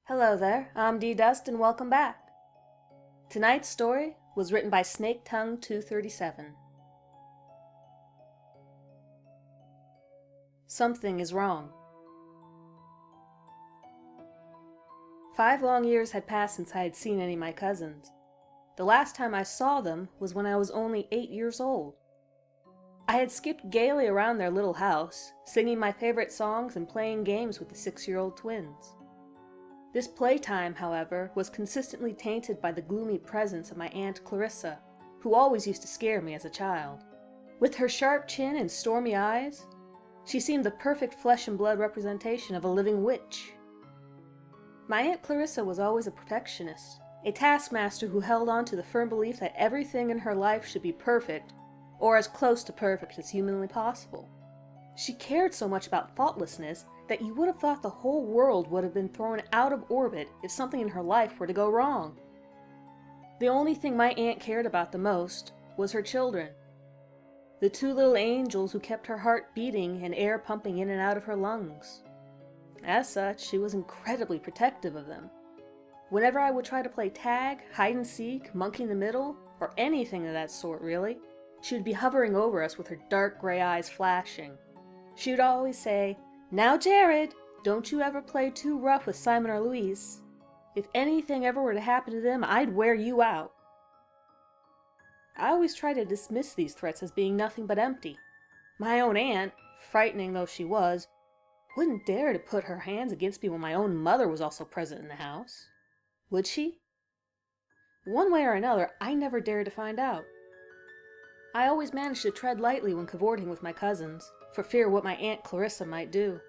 Hello there, I'm D-Dust and welcome back. Tonight's story was written by Snaketongue237. Something is wrong. 5 long years had passed since I had seen any of my cousins. The last time I saw them was when I was only 8 years old. I had skipped gaily around their little house, singing my favorite songs and playing games with the 6-year-old twins. This playtime, however, was consistently tainted by the gloomy presence of my Aunt Clarissa, who always used to scare me as a child. With her sharp chin and stormy eyes, she seemed the perfect flesh and blood representation of a living witch. My Aunt Clarissa was always a perfectionist, a taskmaster who held on to the firm belief that everything in her life should be perfect, or as close to perfect as humanly possible. She cared so much about faultlessness that you would have thought the whole world would have been thrown out of orbit if something in her life were to go wrong. The only thing my aunt cared about the most was her children. The 2 little angels who kept her heart beating and air pumping in and out of her lungs. As such, she was incredibly protective of them. Whenever I would try to play tag, hide and seek, monkey in the middle, or anything of that sort really, she would be hovering over us with her dark gray eyes flashing. She would always say, "Now, Jared, don't you ever play too rough with Simon or Louise. If anything ever were to happen to them, I'd wear you out." I always tried to dismiss these threats as being nothing but empty. My own aunt, frightening though she was, wouldn't dare to put her hands against me when my own mother was also present in the house. Would she? One way or another, I never dared to find out. I always managed to tread lightly when cavorting with my cousins, for fear what my Aunt Clarissa might do.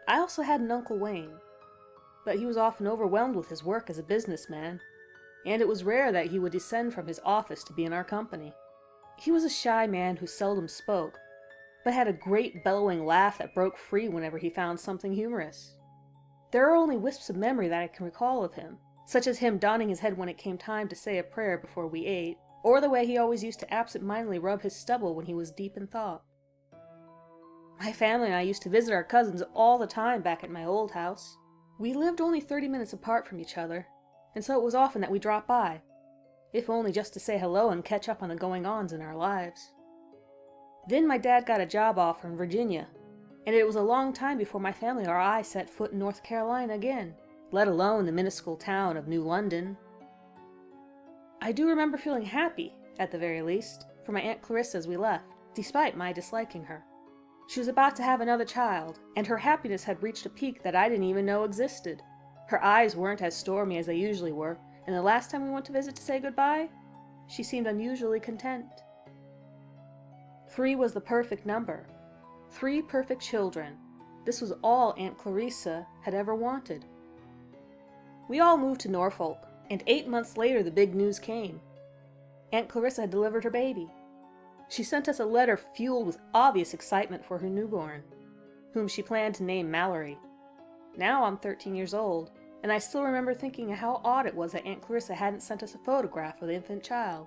I also had an Uncle Wayne, but he was often overwhelmed with his work as a businessman, and it was rare that he would descend from his office to be in our company. He was a shy man who seldom spoke, but had a great bellowing laugh that broke free whenever he found something humorous. There are only wisps of memory that I can recall of him, such as him nodding his head when it came time to say a prayer before we ate, or the way he always used to absent-mindedly rub his stubble when he was deep in thought. My family and I used to visit our cousins all the time back at my old house. We lived only 30 minutes apart from each other, and so it was often that we dropped by, if only just to say hello and catch up on the going-ons in our lives. Then my dad got a job offer in Virginia, and it was a long time before my family or I set foot in North Carolina again, let alone the minuscule town of New London. I do remember feeling happy, at the very least, for my Aunt Clarissa as we left, despite my disliking her. She was about to have another child, and her happiness had reached a peak that I didn't even know existed. Her eyes weren't as stormy as they usually were, and the last time we went to visit to say goodbye, she seemed unusually content. 3 was the perfect number. 3 perfect children. This was all Aunt Clarissa had ever wanted. We all moved to Norfolk, and 8 months later the big news came. Aunt Clarissa had delivered her baby. She sent us a letter fueled with obvious excitement for her newborn, whom she planned to name Mallory. Now I'm 13 years old, and I still remember thinking how odd it was that Aunt Clarissa hadn't sent us a photograph of the infant child.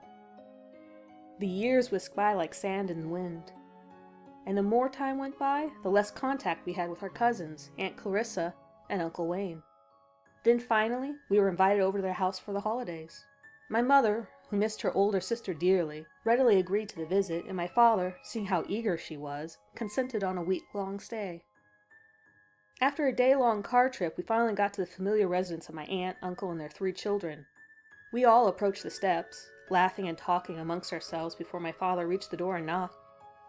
The years whisked by like sand in the wind, and the more time went by, the less contact we had with our cousins, Aunt Clarissa and Uncle Wayne. Then finally, we were invited over to their house for the holidays. My mother, who missed her older sister dearly, readily agreed to the visit, and my father, seeing how eager she was, consented on a week-long stay. After a day-long car trip, we finally got to the familiar residence of my aunt, uncle, and their 3 children. We all approached the steps, laughing and talking amongst ourselves before my father reached the door and knocked.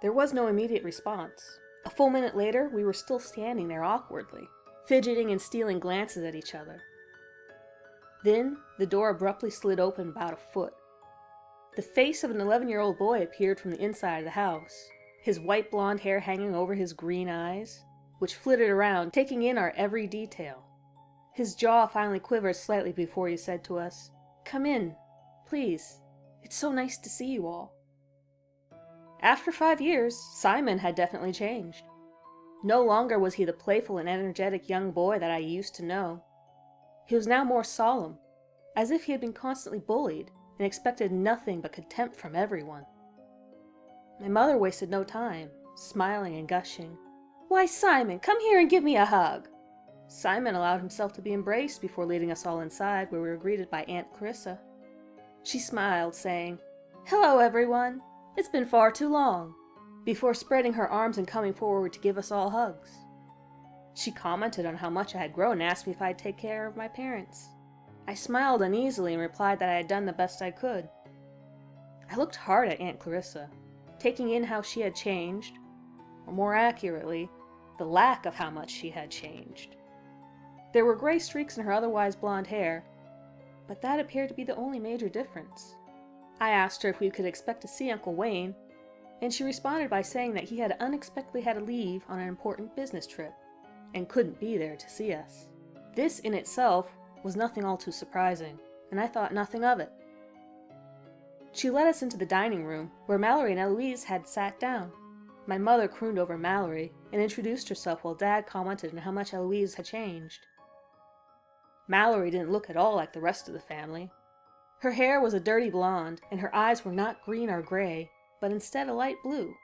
There was no immediate response. A full minute later, we were still standing there awkwardly, fidgeting and stealing glances at each other. Then, the door abruptly slid open about a foot. The face of an 11-year-old boy appeared from the inside of the house, his white blonde hair hanging over his green eyes, which flitted around, taking in our every detail. His jaw finally quivered slightly before he said to us, "Come in, please. It's so nice to see you all." After 5 years, Simon had definitely changed. No longer was he the playful and energetic young boy that I used to know. He was now more solemn, as if he had been constantly bullied and expected nothing but contempt from everyone. My mother wasted no time, smiling and gushing. "Why, Simon, come here and give me a hug." Simon allowed himself to be embraced before leading us all inside, where we were greeted by Aunt Clarissa. She smiled, saying, "Hello, everyone. It's been far too long," before spreading her arms and coming forward to give us all hugs. She commented on how much I had grown and asked me if I'd take care of my parents. I smiled uneasily and replied that I had done the best I could. I looked hard at Aunt Clarissa, taking in how she had changed, or more accurately, the lack of how much she had changed. There were gray streaks in her otherwise blonde hair, but that appeared to be the only major difference. I asked her if we could expect to see Uncle Wayne, and she responded by saying that he had unexpectedly had to leave on an important business trip, and couldn't be there to see us. This in itself was nothing all too surprising, and I thought nothing of it. She led us into the dining room, where Mallory and Eloise had sat down. My mother crooned over Mallory, and introduced herself while Dad commented on how much Eloise had changed. Mallory didn't look at all like the rest of the family. Her hair was a dirty blonde, and her eyes were not green or gray, but instead a light blue.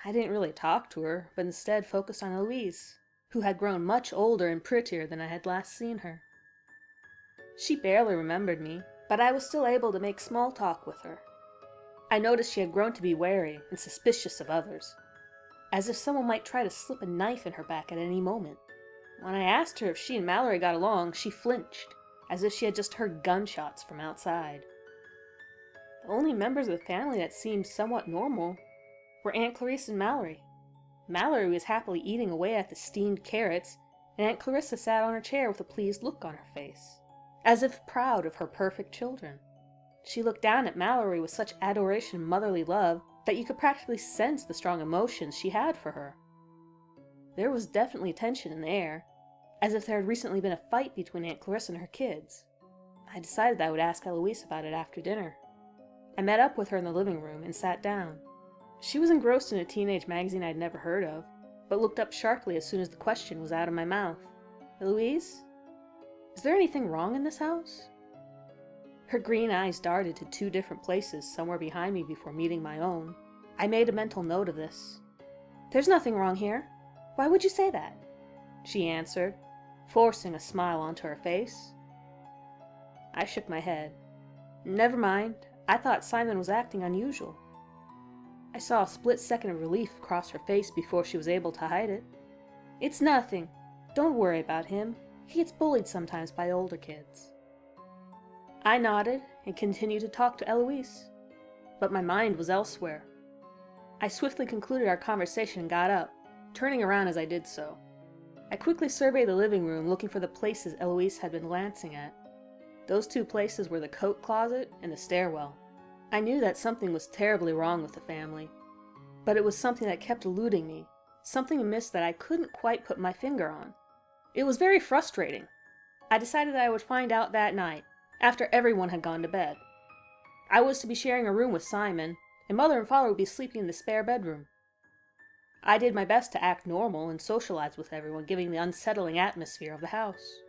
I didn't really talk to her, but instead focused on Eloise, who had grown much older and prettier than I had last seen her. She barely remembered me, but I was still able to make small talk with her. I noticed she had grown to be wary and suspicious of others, as if someone might try to slip a knife in her back at any moment. When I asked her if she and Mallory got along, she flinched, as if she had just heard gunshots from outside. The only members of the family that seemed somewhat normal were Aunt Clarissa and Mallory. Mallory was happily eating away at the steamed carrots, and Aunt Clarissa sat on her chair with a pleased look on her face, as if proud of her perfect children. She looked down at Mallory with such adoration and motherly love that you could practically sense the strong emotions she had for her. There was definitely tension in the air, as if there had recently been a fight between Aunt Clarissa and her kids. I decided that I would ask Eloise about it after dinner. I met up with her in the living room and sat down. She was engrossed in a teenage magazine I'd never heard of, but looked up sharply as soon as the question was out of my mouth. "Eloise, is there anything wrong in this house?" Her green eyes darted to 2 different places somewhere behind me before meeting my own. I made a mental note of this. "There's nothing wrong here. Why would you say that?" she answered, forcing a smile onto her face. I shook my head. "Never mind. I thought Simon was acting unusual." I saw a split second of relief cross her face before she was able to hide it. "It's nothing. Don't worry about him. He gets bullied sometimes by older kids." I nodded and continued to talk to Eloise, but my mind was elsewhere. I swiftly concluded our conversation and got up, turning around as I did so. I quickly surveyed the living room, looking for the places Eloise had been glancing at. Those 2 places were the coat closet and the stairwell. I knew that something was terribly wrong with the family, but it was something that kept eluding me, something amiss that I couldn't quite put my finger on. It was very frustrating. I decided that I would find out that night, after everyone had gone to bed. I was to be sharing a room with Simon, and Mother and Father would be sleeping in the spare bedroom. I did my best to act normal and socialize with everyone, given the unsettling atmosphere of the house.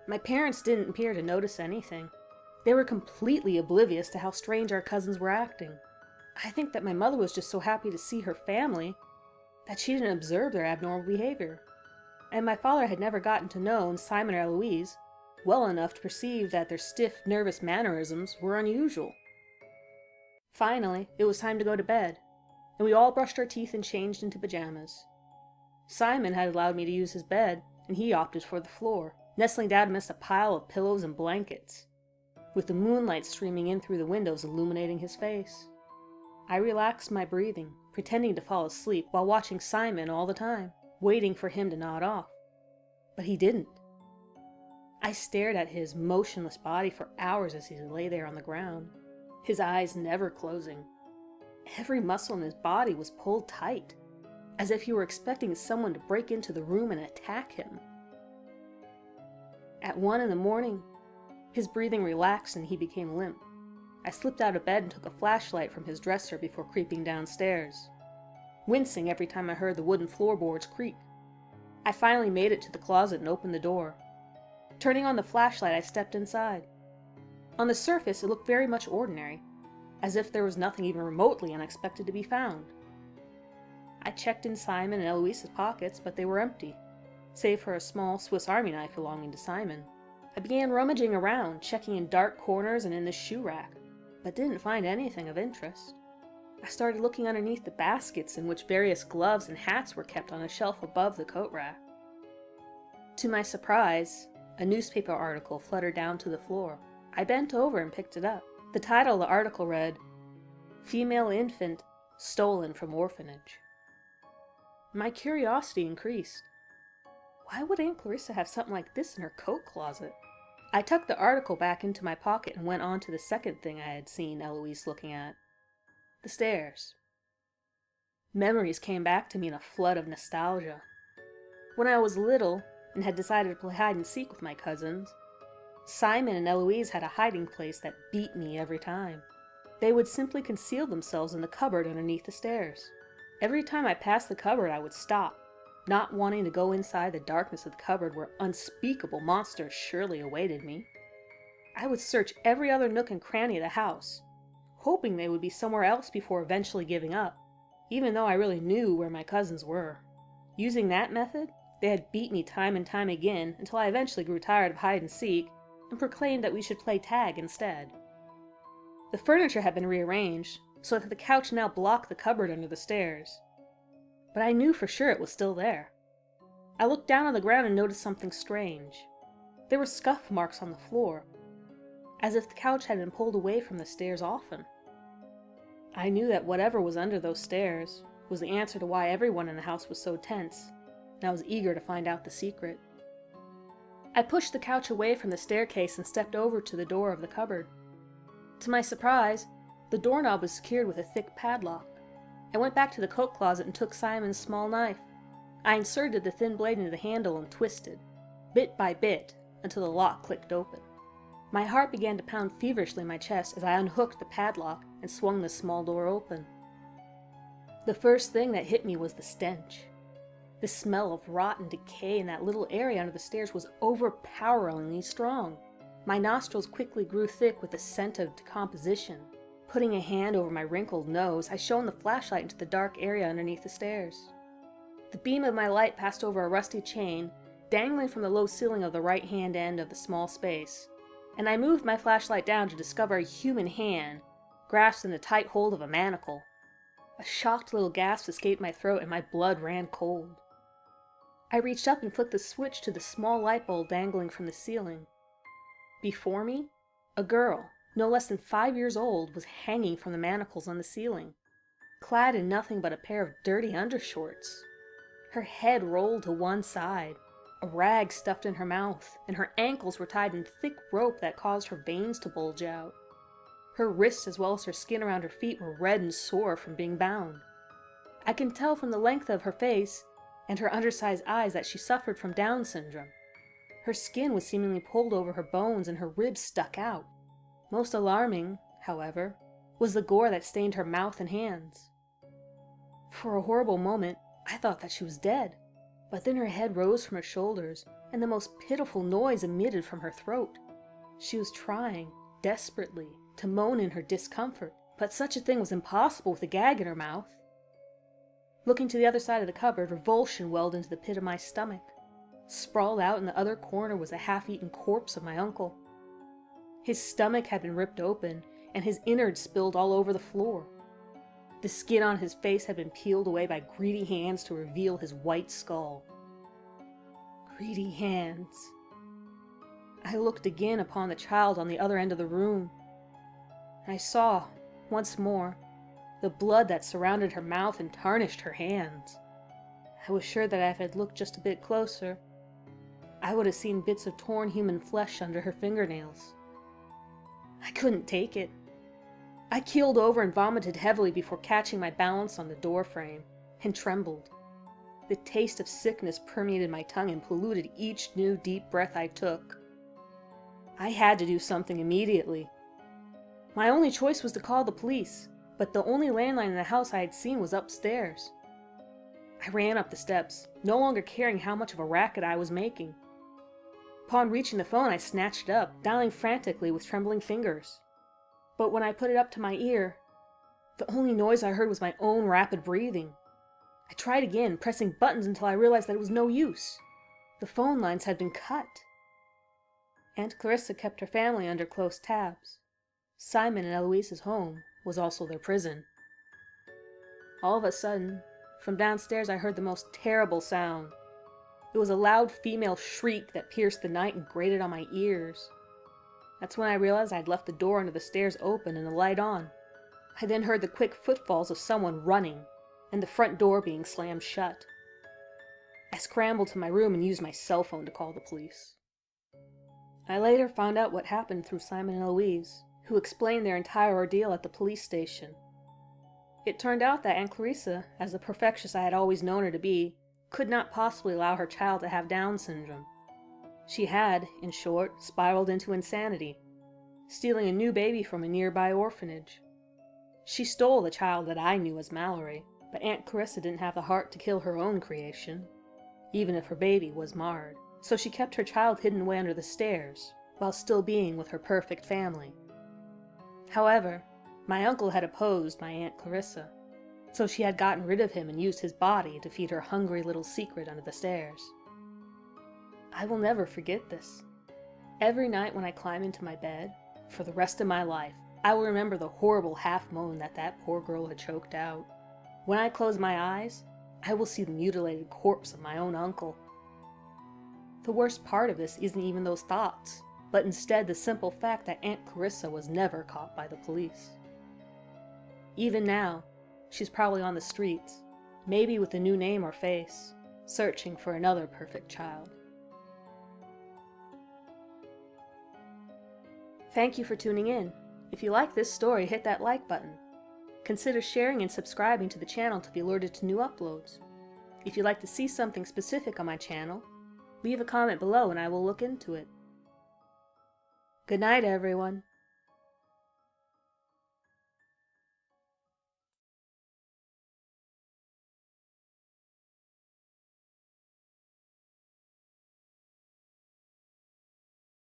My parents didn't appear to notice anything. They were completely oblivious to how strange our cousins were acting. I think that my mother was just so happy to see her family that she didn't observe their abnormal behavior. And my father had never gotten to know Simon or Eloise well enough to perceive that their stiff, nervous mannerisms were unusual. Finally, it was time to go to bed, and we all brushed our teeth and changed into pajamas. Simon had allowed me to use his bed, and he opted for the floor, nestling down amidst a pile of pillows and blankets, with the moonlight streaming in through the windows illuminating his face. I relaxed my breathing, pretending to fall asleep while watching Simon all the time, waiting for him to nod off. But he didn't. I stared at his motionless body for hours as he lay there on the ground, his eyes never closing. Every muscle in his body was pulled tight, as if he were expecting someone to break into the room and attack him. At 1 a.m, his breathing relaxed and he became limp. I slipped out of bed and took a flashlight from his dresser before creeping downstairs, wincing every time I heard the wooden floorboards creak. I finally made it to the closet and opened the door. Turning on the flashlight, I stepped inside. On the surface, it looked very much ordinary, as if there was nothing even remotely unexpected to be found. I checked in Simon and Eloise's pockets, but they were empty. save for a small Swiss Army knife belonging to Simon. I began rummaging around, checking in dark corners and in the shoe rack, but didn't find anything of interest. I started looking underneath the baskets in which various gloves and hats were kept on a shelf above the coat rack. To my surprise, a newspaper article fluttered down to the floor. I bent over and picked it up. The title of the article read, "Female Infant Stolen from Orphanage." My curiosity increased. Why would Aunt Clarissa have something like this in her coat closet? I tucked the article back into my pocket and went on to the second thing I had seen Eloise looking at. The stairs. Memories came back to me in a flood of nostalgia. When I was little and had decided to play hide and seek with my cousins, Simon and Eloise had a hiding place that beat me every time. They would simply conceal themselves in the cupboard underneath the stairs. Every time I passed the cupboard, I would stop, not wanting to go inside the darkness of the cupboard where unspeakable monsters surely awaited me. I would search every other nook and cranny of the house, hoping they would be somewhere else before eventually giving up, even though I really knew where my cousins were. Using that method, they had beat me time and time again until I eventually grew tired of hide and seek and proclaimed that we should play tag instead. The furniture had been rearranged so that the couch now blocked the cupboard under the stairs, but I knew for sure it was still there. I looked down on the ground and noticed something strange. There were scuff marks on the floor, as if the couch had been pulled away from the stairs often. I knew that whatever was under those stairs was the answer to why everyone in the house was so tense, and I was eager to find out the secret. I pushed the couch away from the staircase and stepped over to the door of the cupboard. To my surprise, the doorknob was secured with a thick padlock. I went back to the coat closet and took Simon's small knife. I inserted the thin blade into the handle and twisted, bit by bit, until the lock clicked open. My heart began to pound feverishly in my chest as I unhooked the padlock and swung the small door open. The first thing that hit me was the stench. The smell of rot and decay in that little area under the stairs was overpoweringly strong. My nostrils quickly grew thick with the scent of decomposition. Putting a hand over my wrinkled nose, I shone the flashlight into the dark area underneath the stairs. The beam of my light passed over a rusty chain dangling from the low ceiling of the right-hand end of the small space, and I moved my flashlight down to discover a human hand grasped in the tight hold of a manacle. A shocked little gasp escaped my throat and my blood ran cold. I reached up and flicked the switch to the small light bulb dangling from the ceiling. Before me, a girl, no less than 5 years old, was hanging from the manacles on the ceiling, clad in nothing but a pair of dirty undershorts. Her head rolled to one side, a rag stuffed in her mouth, and her ankles were tied in thick rope that caused her veins to bulge out. Her wrists as well as her skin around her feet were red and sore from being bound. I can tell from the length of her face and her undersized eyes that she suffered from Down syndrome. Her skin was seemingly pulled over her bones and her ribs stuck out. Most alarming, however, was the gore that stained her mouth and hands. For a horrible moment, I thought that she was dead, but then her head rose from her shoulders, and the most pitiful noise emitted from her throat. She was trying, desperately, to moan in her discomfort, but such a thing was impossible with a gag in her mouth. Looking to the other side of the cupboard, revulsion welled into the pit of my stomach. Sprawled out in the other corner was a half-eaten corpse of my uncle. His stomach had been ripped open, and his innards spilled all over the floor. The skin on his face had been peeled away by greedy hands to reveal his white skull. Greedy hands. I looked again upon the child on the other end of the room. I saw, once more, the blood that surrounded her mouth and tarnished her hands. I was sure that if I had looked just a bit closer, I would have seen bits of torn human flesh under her fingernails. I couldn't take it. I keeled over and vomited heavily before catching my balance on the door frame, and trembled. The taste of sickness permeated my tongue and polluted each new deep breath I took. I had to do something immediately. My only choice was to call the police, but the only landline in the house I had seen was upstairs. I ran up the steps, no longer caring how much of a racket I was making. Upon reaching the phone, I snatched it up, dialing frantically with trembling fingers. But when I put it up to my ear, the only noise I heard was my own rapid breathing. I tried again, pressing buttons until I realized that it was no use. The phone lines had been cut. Aunt Clarissa kept her family under close tabs. Simon and Eloise's home was also their prison. All of a sudden, from downstairs I heard the most terrible sound. It was a loud female shriek that pierced the night and grated on my ears. That's when I realized I'd left the door under the stairs open and the light on. I then heard the quick footfalls of someone running, and the front door being slammed shut. I scrambled to my room and used my cell phone to call the police. I later found out what happened through Simon and Eloise, who explained their entire ordeal at the police station. It turned out that Aunt Clarissa, as the perfectionist I had always known her to be, could not possibly allow her child to have Down syndrome. She had, in short, spiraled into insanity, stealing a new baby from a nearby orphanage. She stole the child that I knew as Mallory, but Aunt Clarissa didn't have the heart to kill her own creation, even if her baby was marred, so she kept her child hidden away under the stairs, while still being with her perfect family. However, my uncle had opposed my Aunt Clarissa, so she had gotten rid of him and used his body to feed her hungry little secret under the stairs. I will never forget this. Every night when I climb into my bed, for the rest of my life, I will remember the horrible half-moan that poor girl had choked out. When I close my eyes, I will see the mutilated corpse of my own uncle. The worst part of this isn't even those thoughts, but instead the simple fact that Aunt Clarissa was never caught by the police. Even now, she's probably on the streets, maybe with a new name or face, searching for another perfect child. Thank you for tuning in. If you like this story, hit that like button. Consider sharing and subscribing to the channel to be alerted to new uploads. If you'd like to see something specific on my channel, leave a comment below and I will look into it. Good night, everyone.